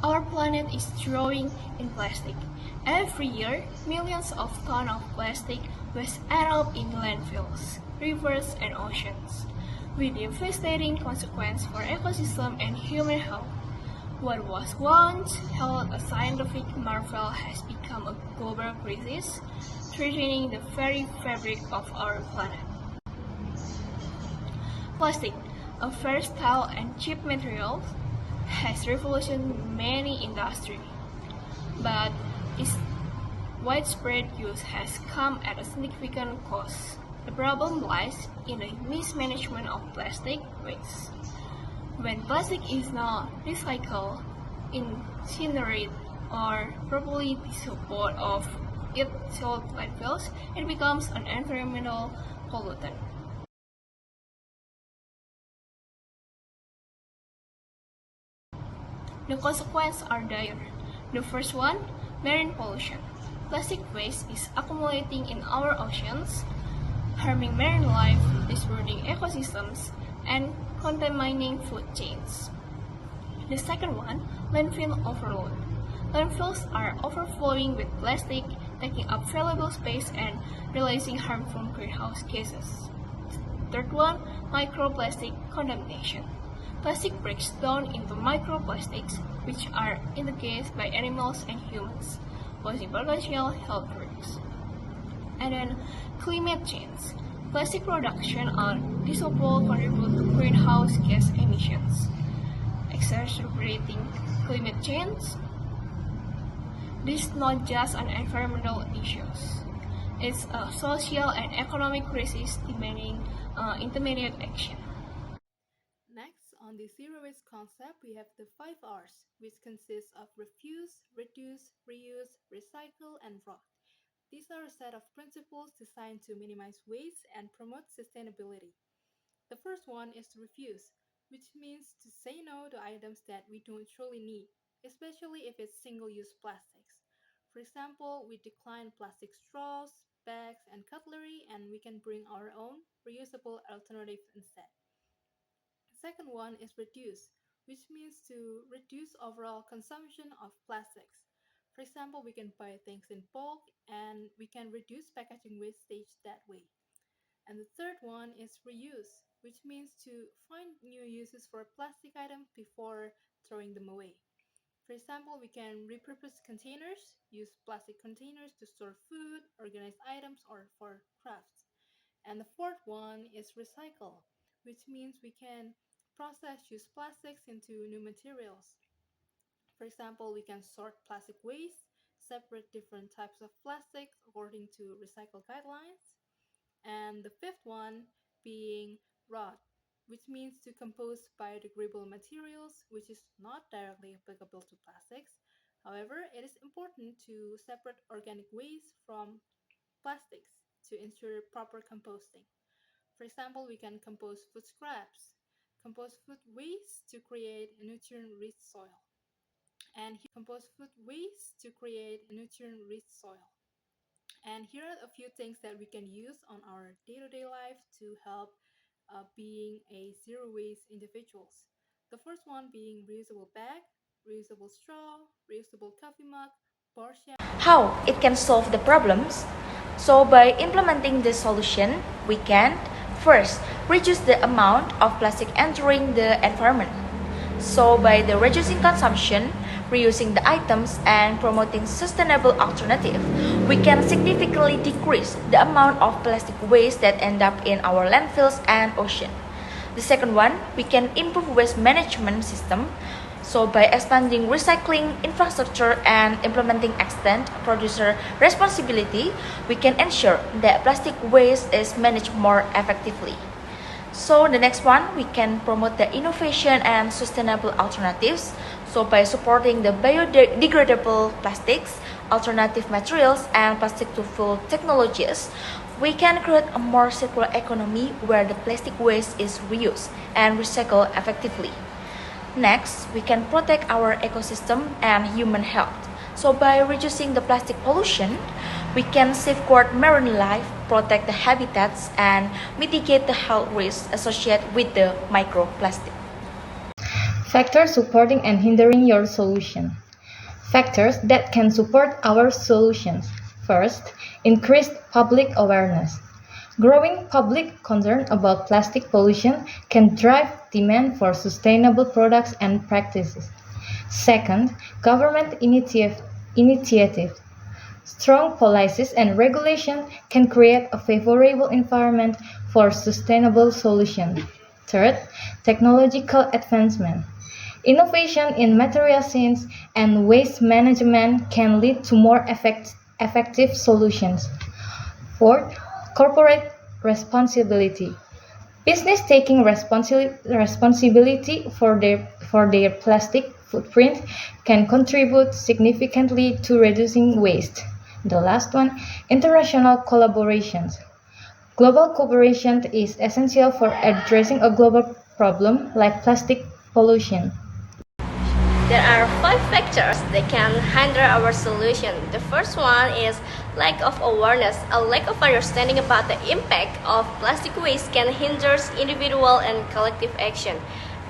Our planet is drowning in plastic. Every year, millions of tons of plastic waste end up in landfills, rivers, and oceans, with devastating consequences for ecosystem and human health. What was once held a scientific marvel has become a global crisis, threatening the very fabric of our planet. Plastic, a versatile and cheap material, has revolutionized many industries, but its widespread use has come at a significant cost. The problem lies in the mismanagement of plastic waste. When plastic is not recycled, incinerated, or properly disposed of in salt landfills, it becomes an environmental pollutant. The consequences are dire. The first one, marine pollution. Plastic waste is accumulating in our oceans, harming marine life, disrupting ecosystems, and contaminating food chains. The second one, landfill overload. Landfills are overflowing with plastic, taking up valuable space and releasing harmful greenhouse gases. Third one, microplastic contamination. Plastic breaks down into microplastics, which are integrated by animals and humans, posing potential health risks. And then, climate change. Plastic production and disposal contribute to greenhouse gas emissions, exacerbating climate change. This is not just an environmental issue. It's a social and economic crisis demanding intermediate action. Next, on the zero waste concept, we have the 5 R's, which consists of refuse, reduce, reuse, recycle, and rot. These are a set of principles designed to minimize waste and promote sustainability. The first one is to refuse, which means to say no to items that we don't truly need, especially if it's single use plastics. For example, we decline plastic straws, bags, and cutlery, and we can bring our own reusable alternatives instead. The second one is reduce, which means to reduce overall consumption of plastics. For example, we can buy things in bulk and we can reduce packaging wastage that way. And the third one is reuse, which means to find new uses for plastic items before throwing them away. For example, we can repurpose containers, use plastic containers to store food, organize items, or for crafts. And the fourth one is recycle, which means we can process used plastics into new materials. For example, we can sort plastic waste, separate different types of plastics according to recycle guidelines. And the fifth one being rot, which means to compose biodegradable materials, which is not directly applicable to plastics. However, it is important to separate organic waste from plastics to ensure proper composting. For example, we can compost food scraps, compost food waste to create nutrient-rich soil, and here are a few things that we can use on our day-to-day life to help being a zero waste individuals. The first one being reusable bag, reusable straw, reusable coffee mug, bar How it can solve the problems? So by implementing this solution, we can first reduce the amount of plastic entering the environment. So by the reducing consumption, reusing the items and promoting sustainable alternative, we can significantly decrease the amount of plastic waste that end up in our landfills and ocean. The second one, we can improve waste management system. So by expanding recycling infrastructure and implementing extend producer responsibility, we can ensure that plastic waste is managed more effectively. So the next one, we can promote the innovation and sustainable alternatives. So by supporting the biodegradable plastics, alternative materials, and plastic to fuel technologies, we can create a more circular economy where the plastic waste is reused and recycled effectively. Next, we can protect our ecosystem and human health. So by reducing the plastic pollution, we can safeguard marine life, protect the habitats, and mitigate the health risks associated with the microplastic. Factors supporting and hindering your solution. Factors that can support our solutions. First, increased public awareness. Growing public concern about plastic pollution can drive demand for sustainable products and practices. Second, government initiative. Strong policies and regulation can create a favorable environment for sustainable solutions. Third, technological advancement. Innovation in material science and waste management can lead to more effective solutions. Fourth, corporate responsibility. Business taking responsibility for their plastic footprint can contribute significantly to reducing waste. The last one, international collaborations. Global cooperation is essential for addressing a global problem like plastic pollution. There are 5 factors that can hinder our solution. The first one is lack of awareness. A lack of understanding about the impact of plastic waste can hinder individual and collective action.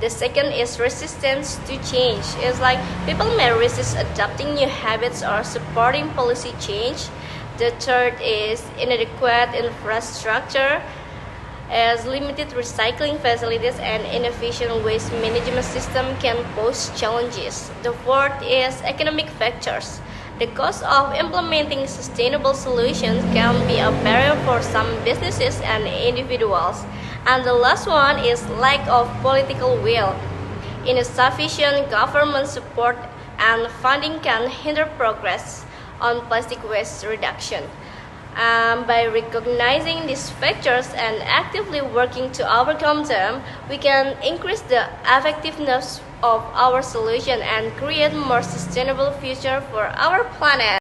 The second is resistance to change. It's like people may resist adopting new habits or supporting policy change. The third is inadequate infrastructure, as limited recycling facilities and inefficient waste management system can pose challenges. The fourth is economic factors. The cost of implementing sustainable solutions can be a barrier for some businesses and individuals. And the last one is lack of political will. Insufficient government support and funding can hinder progress on plastic waste reduction. By recognizing these factors and actively working to overcome them, we can increase the effectiveness of our solution and create a more sustainable future for our planet.